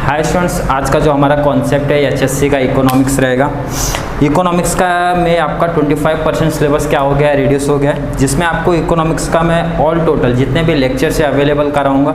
Hi students, आज का जो हमारा कॉन्सेप्ट है एचएससी का इकोनॉमिक्स रहेगा। इकोनॉमिक्स का में आपका 25% सिलेबस क्या हो गया है, रिड्यूस हो गया है, जिसमें आपको इकोनॉमिक्स का मैं ऑल टोटल जितने भी लेक्चर से अवेलेबल कराऊंगा।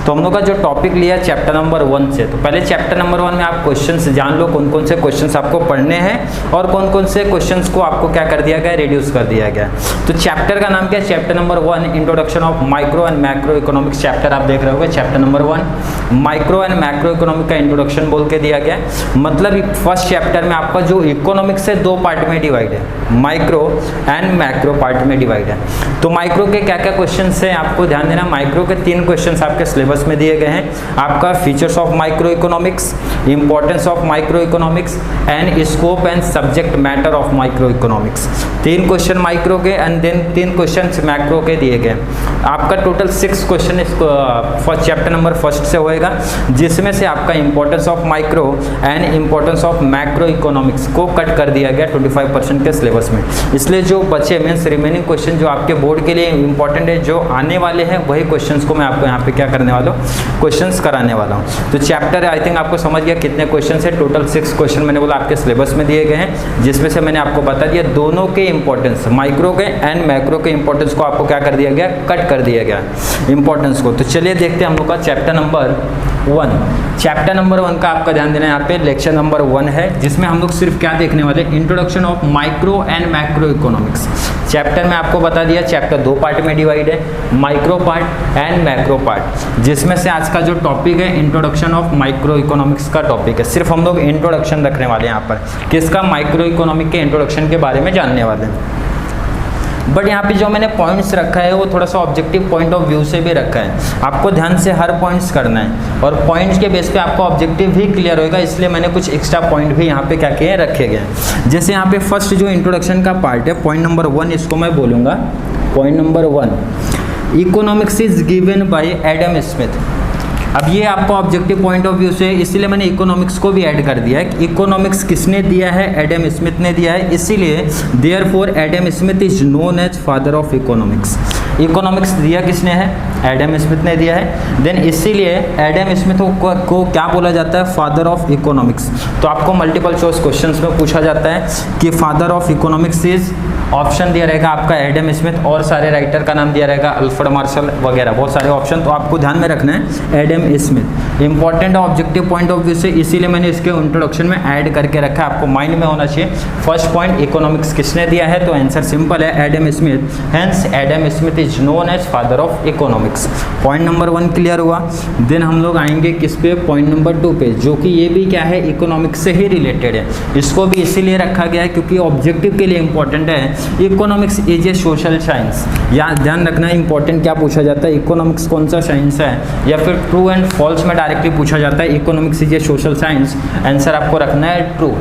तो हम लोग का जो टॉपिक लिया चैप्टर नंबर 1 से, तो पहले चैप्टर नंबर 1 में आप क्वेश्चंस जान लो, कौन कौन से क्वेश्चंस आपको पढ़ने हैं और कौन कौन से क्वेश्चंस को आपको क्या कर दिया गया, रिड्यूस कर दिया गया। तो चैप्टर का नाम क्या है, chapter number 1 introduction of micro and macro economics chapter आप देख रहे होगे। Chapter number 1 micro and macro economic का इंट्रोडक्शन बोल के दिया गया है। मतलब फर्स्ट चैप्टर में आपका जो इकोनॉमिक्स है 2 पार्ट में डिवाइड है, माइक्रो एंड मैक्रो पार्ट में डिवाइड है। तो माइक्रो के क्या क्या क्वेश्चंस हैं आपको ध्यान देना। माइक्रो के 3 क्वेश्चंस आपके सिलेबस में दिए गए हैं। आपका features of micro economics, importance of micro economics and scope and subject matter of micro economics. 3 question micro के एंड देन 3 क्वेश्चन मैक्रो के दिए गए। आपका total 6 question first chapter number 1 से होएगा, जिसमें से आपका importance of micro and importance of macro economics को कट कर दिया गया 25% के सिलेबस में। इसलिए जो बचे मीन्स रिमेनिंग क्वेश्चन जो आपके बोर्ड के लिए इंपॉर्टेंट है, जो आने वाले हैं, वही क्वेश्चंस को मैं आपको यहाँ पे क्या करने वाला हूँ, क्वेश्चंस कराने वाला हूँ। तो चैप्टर आई थिंक आपको समझ गया कितने क्वेश्चन है। टोटल 6 क्वेश्चन मैंने बोला आपके सिलेबस में दिए गए हैं, जिसमें से मैंने आपको बता दिया दोनों के इंपॉर्टेंस, माइक्रो के एंड मैक्रो के इंपॉर्टेंस को आपको क्या कर दिया गया, कट कर दिया गया इंपॉर्टेंस को। तो चलिए देखते हैं हम लोग का चैप्टर नंबर 1। चैप्टर नंबर 1 का आपका ध्यान देना है, यहाँ पे लेक्चर नंबर 1 है, जिसमें हम लोग सिर्फ क्या देखने वाले, introduction of micro and macro economics. Chapter में आपको बता दिया चैप्टर 2 पार्ट में डिवाइड है, micro part and macro part, जिसमें से आज का जो टॉपिक है इंट्रोडक्शन ऑफ माइक्रो इकोनॉमिक्स का टॉपिक है। सिर्फ हम लोग इंट्रोडक्शन रखने वाले हैं यहाँ पर, किसका, माइक्रो इकोनॉमिक के इंट्रोडक्शन के बारे में जानने वाले हैं। बट यहाँ पे जो मैंने पॉइंट्स रखा है वो थोड़ा सा ऑब्जेक्टिव पॉइंट ऑफ व्यू से भी रखा है। आपको ध्यान से हर पॉइंट्स करना है और पॉइंट्स के बेस पे आपका ऑब्जेक्टिव भी क्लियर होगा, इसलिए मैंने कुछ एक्स्ट्रा पॉइंट भी यहाँ पे क्या किए रखे गए हैं। जैसे यहाँ पे फर्स्ट जो इंट्रोडक्शन का पार्ट है, पॉइंट नंबर 1, इसको मैं बोलूँगा point number 1, economics is given by Adam Smith. अब ये आपका ऑब्जेक्टिव पॉइंट ऑफ व्यू से, इसीलिए मैंने इकोनॉमिक्स को भी ऐड कर दिया है। इकोनॉमिक्स किसने दिया है, एडम स्मिथ ने दिया है, इसीलिए therefore Adam Smith is known as father of economics. Economics दिया किसने है, एडम स्मिथ ने दिया है, देन इसीलिए एडम स्मिथ को क्या बोला जाता है, फादर ऑफ इकोनॉमिक्स। तो आपको मल्टीपल चॉइस क्वेश्चंस में पूछा जाता है कि father of economics is, option दिया रहेगा आपका एडम स्मिथ, और सारे राइटर का नाम दिया रहेगा अल्फ्रेड मार्शल वगैरह, बहुत सारे ऑप्शन। तो आपको ध्यान में रखना है Adam Smith, important objective point of view से, इसीलिए मैंने इसके इंट्रोडक्शन में ऐड करके रखा है। आपको माइंड में होना चाहिए फर्स्ट पॉइंट इकोनॉमिक्स किसने दिया है, तो आंसर सिंपल है Adam Smith, hence Adam Smith is known as father of economics. Point number 1 clear हुआ। देन हम लोग आएंगे किस पे, पॉइंट नंबर 2 पे, जो कि ये भी क्या है, इकोनॉमिक्स से ही रिलेटेड है। इसको भी इसीलिए रखा गया है क्योंकि ऑब्जेक्टिव के लिए इंपॉर्टेंट है। Economics is a social science, या ध्यान रखना इंपॉर्टेंट क्या पूछा जाता है, इकोनॉमिक्स कौन सा साइंस है, या फिर ट्रू एंड फॉल्स में डायरेक्टली पूछा जाता है economics is a social science, answer आपको रखना है ट्रू।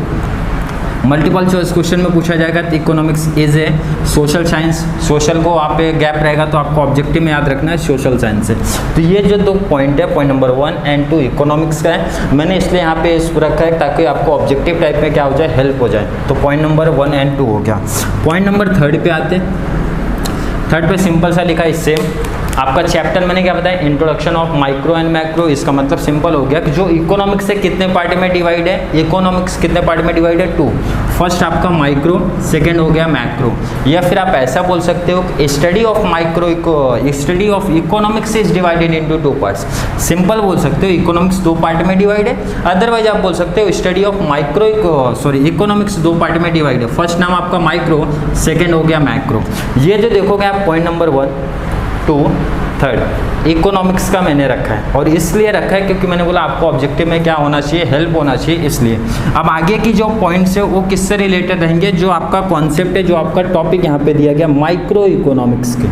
मल्टीपल चॉइस क्वेश्चन में पूछा जाएगा तो economics is a social science, social को वहाँ पे गैप रहेगा तो आपको ऑब्जेक्टिव में याद रखना है सोशल साइंस है। तो ये जो 2 पॉइंट है, पॉइंट नंबर 1 एंड 2 इकोनॉमिक्स का है, मैंने इसलिए यहाँ पे इस रखा है ताकि आपको ऑब्जेक्टिव टाइप में क्या हो जाए, हेल्प हो जाए। तो पॉइंट नंबर 1 एंड 2 हो गया। पॉइंट नंबर 3 पे आते हैं। 3 पे सिंपल सा लिखा है सेम आपका चैप्टर, मैंने क्या बताया, introduction of micro and macro. इसका मतलब सिंपल हो गया कि जो इकोनॉमिक्स से कितने पार्ट में डिवाइड है, इकोनॉमिक्स कितने पार्ट में डिवाइड है, 2। फर्स्ट आपका माइक्रो, सेकंड हो गया मैक्रो, या फिर आप ऐसा बोल सकते हो study of study of economics is divided into 2 parts. Simple बोल सकते हो इकोनॉमिक्स 2 पार्ट में डिवाइड है, अदरवाइज आप बोल सकते हो स्टडी ऑफ इकोनॉमिक्स 2 पार्ट में डिवाइड है। फर्स्ट नाम आपका माइक्रो, सेकेंड हो गया मैक्रो। ये जो देखोगे आप पॉइंट नंबर 1 2 3 इकोनॉमिक्स का मैंने रखा है, और इसलिए रखा है क्योंकि मैंने बोला आपको ऑब्जेक्टिव में क्या होना चाहिए, हेल्प होना चाहिए, इसलिए। अब आगे की जो पॉइंट्स है वो किससे रिलेटेड रहेंगे, जो आपका कॉन्सेप्ट है, जो आपका टॉपिक यहाँ पे दिया गया माइक्रो इकोनॉमिक्स के।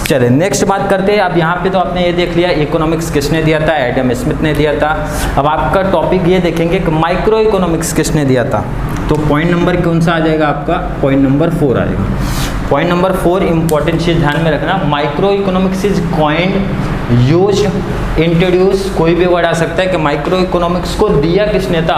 चलिए नेक्स्ट बात करते हैं। अब यहाँ पे तो आपने ये देख लिया इकोनॉमिक्स किसने दिया था, एडम स्मिथ ने दिया था। अब आपका टॉपिक ये देखेंगे कि माइक्रो इकोनॉमिक्स किसने दिया था। तो पॉइंट नंबर कौन सा आ जाएगा आपका, पॉइंट नंबर 4 आएगा। पॉइंट नंबर 4 इंपॉर्टेंट चीज ध्यान में रखना, micro economics is coined, use, introduce, कोई भी वर्ड आ सकता है कि माइक्रो इकोनॉमिक्स को दिया किसने था,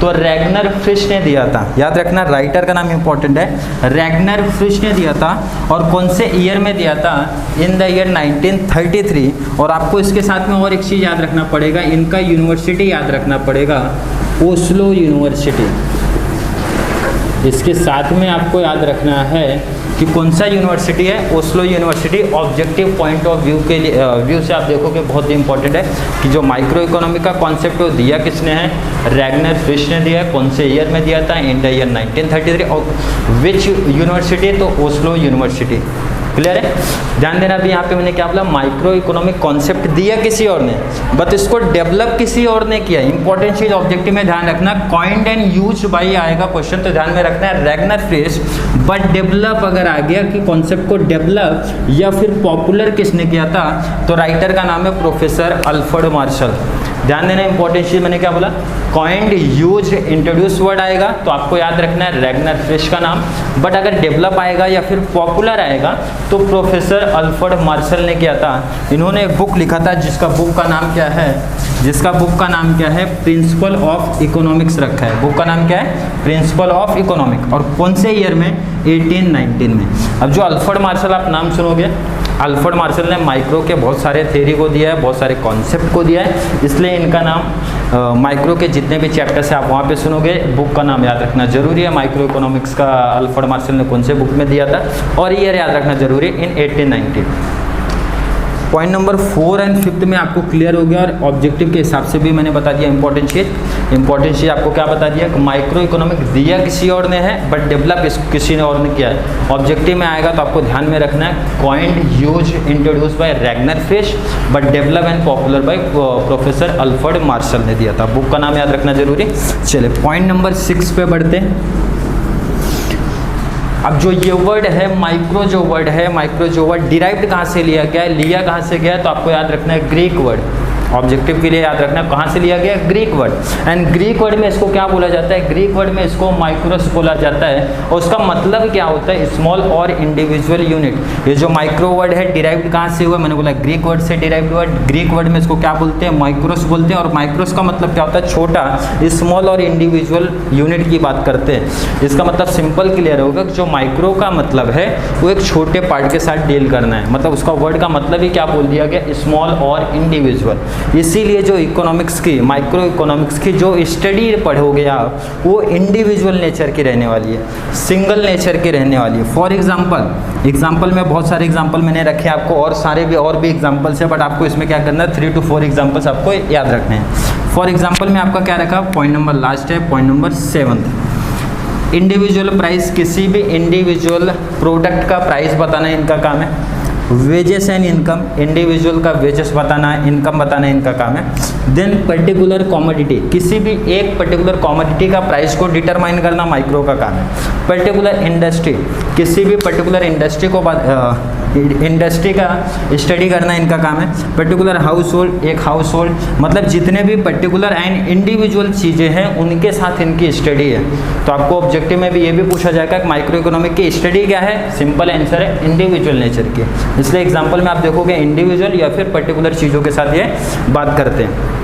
तो रैगनर फ्रिश ने दिया था। याद रखना राइटर का नाम इंपॉर्टेंट है, रैगनर फ्रिश ने दिया था। और कौन से ईयर में दिया था, इन द ईयर 1933। और आपको इसके साथ में और एक चीज़ याद रखना पड़ेगा, इनका यूनिवर्सिटी याद रखना पड़ेगा, ओस्लो यूनिवर्सिटी। इसके साथ में आपको याद रखना है कि कौन सा यूनिवर्सिटी है, Oslo university. Objective point of view के लिए व्यू से आप देखोगे बहुत ही इंपॉर्टेंट है कि जो माइक्रो इकोनॉमी का कॉन्सेप्ट वो दिया किसने है, रैगनर फ्रिश ने दिया है। कौन से ईयर में दिया था, इन द ईयर 1933। और विच यूनिवर्सिटी, तो ओस्लो यूनिवर्सिटी। क्लियर है। ध्यान देना अभी यहाँ पे मैंने क्या बोला, माइक्रो इकोनॉमिक कॉन्सेप्ट दिया किसी और ने, बट इसको डेवलप किसी और ने किया। इंपॉर्टेंट चीज ऑब्जेक्टिव में ध्यान रखना, कॉइंड एंड यूज बाई आएगा क्वेश्चन, तो ध्यान में रखना है रैगनर फ्रिश। बट डेवलप अगर आ गया कि कॉन्सेप्ट को डेवलप या फिर पॉपुलर किसने किया था, तो राइटर का नाम है प्रोफेसर अल्फ्रेड मार्शल। ध्यान देना इंपॉर्टेंट चीज मैंने क्या बोला, कॉइंड, यूज, इंट्रोड्यूस वर्ड आएगा तो आपको याद रखना है रैगनर फ्रिश का नाम। बट अगर डेवलप आएगा या फिर पॉपुलर आएगा तो प्रोफेसर अल्फ्रेड मार्शल ने किया था। इन्होंने एक बुक लिखा था जिसका बुक का नाम क्या है, प्रिंसिपल ऑफ इकोनॉमिक्स रखा है। बुक का नाम क्या है, प्रिंसिपल ऑफ इकोनॉमिक। और कौन से ईयर में, 1819 में। अब जो अल्फ्रेड मार्शल आप नाम सुनोगे, अल्फ्रेड मार्शल ने माइक्रो के बहुत सारे थ्योरी को दिया है, बहुत सारे कॉन्सेप्ट को दिया है, इसलिए इनका नाम माइक्रो के जितने भी चैप्टर्स है आप वहाँ पे सुनोगे। बुक का नाम याद रखना जरूरी है, माइक्रो इकोनॉमिक्स का अल्फ्रेड मार्शल ने कौन से बुक में दिया था, और ईयर याद रखना जरूरी, इन 1890। पॉइंट नंबर 4 एंड 5 में आपको क्लियर हो गया। और ऑब्जेक्टिव के हिसाब से भी मैंने बता दिया इंपॉर्टेंट चीज आपको क्या बता दिया कि माइक्रो इकोनॉमिक दिया किसी और ने है, बट डेवलप किसी ने और ने किया है। ऑब्जेक्टिव में आएगा तो आपको ध्यान में रखना है, coined, use, introduce by Ragnar Frisch, but develop and popular by professor Alfred Marshall ने दिया था। बुक का नाम याद रखना जरूरी। चलिए पॉइंट नंबर 6 पे बढ़ते हैं। अब जो ये वर्ड है माइक्रो, जो वर्ड डिराइव्ड कहाँ से लिया गया है, लिया कहाँ से गया है, तो आपको याद रखना है ग्रीक वर्ड। ऑब्जेक्टिव के लिए याद रखना कहाँ से लिया गया, Greek word. And Greek word में इसको क्या बोला जाता है, ग्रीक वर्ड में इसको माइक्रोस बोला जाता है। और उसका मतलब क्या होता है, स्मॉल और इंडिविजुअल यूनिट। ये जो माइक्रो वर्ड है डिराइव्ड कहाँ से हुआ, मैंने बोला ग्रीक वर्ड से डिराइव्ड हुआ। ग्रीक वर्ड में इसको क्या बोलते हैं, माइक्रोस बोलते हैं। और माइक्रोस का मतलब क्या होता है, छोटा, स्मॉल और इंडिविजुअल यूनिट की बात करते हैं। इसका मतलब सिंपल क्लियर होगा कि जो माइक्रो का मतलब है वो एक छोटे पार्ट के साथ डील करना है, मतलब उसका वर्ड का मतलब ही क्या बोल दिया गया, स्मॉल और इंडिविजुअल। इसीलिए जो इकोनॉमिक्स की, माइक्रो इकोनॉमिक्स की जो स्टडी पढ़ोगे आप, वो इंडिविजुअल नेचर की रहने वाली है, सिंगल नेचर की रहने वाली है। फॉर एग्जाम्पल में बहुत सारे एग्जाम्पल मैंने रखे आपको, और भी एग्जाम्पल्स है, बट आपको इसमें क्या करना है, 3 to 4 एग्जाम्पल्स आपको याद रखने हैं। फॉर एग्जाम्पल में आपका क्या रखा, पॉइंट नंबर लास्ट है, पॉइंट नंबर 7। इंडिविजुअल प्राइस, किसी भी इंडिविजुअल प्रोडक्ट का प्राइस बताना इनका काम है। वेजेस एंड इनकम, इंडिविजुअल का वेजेस बताना, इनकम बताना इनका काम है। देन पर्टिकुलर कॉमोडिटी, किसी भी एक पर्टिकुलर कॉमोडिटी का प्राइस को डिटरमाइन करना माइक्रो का काम है। पर्टिकुलर इंडस्ट्री, किसी भी पर्टिकुलर इंडस्ट्री का स्टडी करना इनका काम है। पर्टिकुलर हाउस होल्ड, एक हाउस होल्ड, मतलब जितने भी पर्टिकुलर एंड इंडिविजुअल चीज़ें हैं उनके साथ इनकी स्टडी है। तो आपको ऑब्जेक्टिव में भी ये भी पूछा जाएगा कि माइक्रो इकोनॉमिक की स्टडी क्या है, सिंपल आंसर है इंडिविजुअल नेचर की। इसलिए एग्जाम्पल में आप देखोगे इंडिविजुअल या फिर पर्टिकुलर चीज़ों के साथ ये बात करते हैं।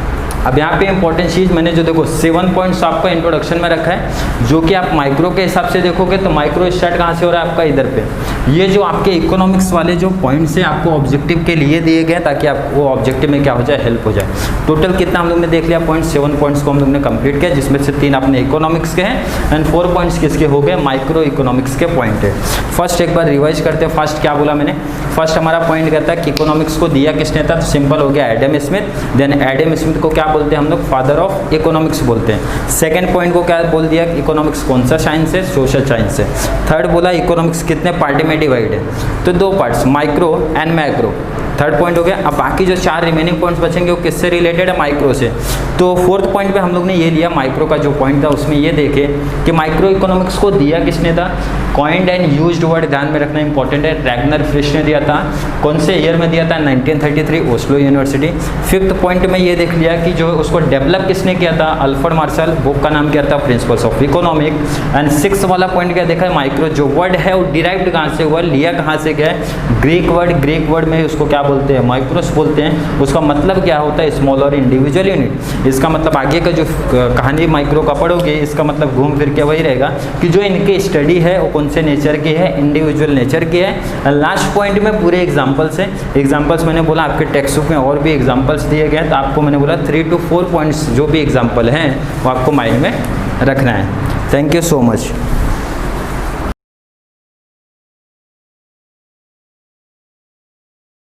अब यहाँ पे इंपॉर्टेंट चीज़ मैंने जो देखो 7 पॉइंट्स आपका इंट्रोडक्शन में रखा है, जो कि आप माइक्रो के हिसाब से देखोगे तो माइक्रो स्टार्ट कहाँ से हो रहा है आपका, इधर पे। ये जो आपके इकोनॉमिक्स वाले जो पॉइंट्स हैं आपको ऑब्जेक्टिव के लिए दिए गए ताकि आपको ऑब्जेक्टिव में क्या हो जाए, हेल्प हो जाए। टोटल कितना हम लोग ने देख लिया पॉइंट, 7 पॉइंट्स को हम लोग ने कंप्लीट किया, जिसमें से 3 अपने इकोनॉमिक्स के हैं एंड 4 पॉइंट्स किसके हो गए, माइक्रो इकोनॉमिक्स के पॉइंट है। फर्स्ट एक बार रिवाइज करते हैं। फर्स्ट क्या बोला मैंने, फर्स्ट हमारा पॉइंट कहता है कि इकोनॉमिक्स को दिया किसने था, तो सिंपल हो गया Adam Smith. Then Adam Smith को क्या बोलते हैं हम लोग, फादर ऑफ इकोनॉमिक्स बोलते हैं। सेकंड पॉइंट को क्या बोल दिया, इकोनॉमिक्स कौन सा साइंस है, सोशल साइंस है। थर्ड बोला इकोनॉमिक्स कितने पार्ट में डिवाइड है, तो 2 parts, micro and macro. Third point हो गया। अब बाकी जो 4 रिमेनिंग पॉइंट्स बचेंगे वो किससे रिलेटेड है, माइक्रो से। तो फोर्थ पॉइंट पे हम लोग ने ये लिया माइक्रो का जो पॉइंट था, उसमें ये देखे कि माइक्रो इकोनॉमिक्स को दिया किसने था, कॉइंड एंड यूज्ड वर्ड ध्यान में रखना इंपॉर्टेंट है, रैगनर फ्रिश ने दिया था। कौन से ईयर में दिया था, 1933, ओस्लो यूनिवर्सिटी। फिफ्थ पॉइंट में ये देख लिया कि जो उसको डेवलप किसने किया था, अल्फ्रेड मार्शल, बुक का नाम क्या था, principles of economic. And six वाला पॉइंट क्या देखा है, माइक्रो जो वर्ड है वो डिराइव्ड कहाँ से हुआ, लिया कहाँ से गया है, ग्रीक वर्ड में उसको क्या बोलते हैं, माइक्रोस बोलते हैं। उसका मतलब क्या होता है, स्मॉल और इंडिविजुअल यूनिट। इसका मतलब आगे का जो कहानी माइक्रो का पढ़ोगे इसका मतलब घूम फिर के वही रहेगा कि जो इनकी स्टडी है वो कौन से नेचर की है, इंडिविजुअल नेचर की है। लास्ट पॉइंट में पूरे एग्जांपल्स है। एग्जांपल्स मैंने बोला आपके टेक्स्ट बुक में और भी एग्जांपल्स दिए गए हैं, तो आपको मैंने बोला 3 to 4 पॉइंट्स जो भी एग्जांपल हैं वो आपको माइंड में रखना है। Thank you so much.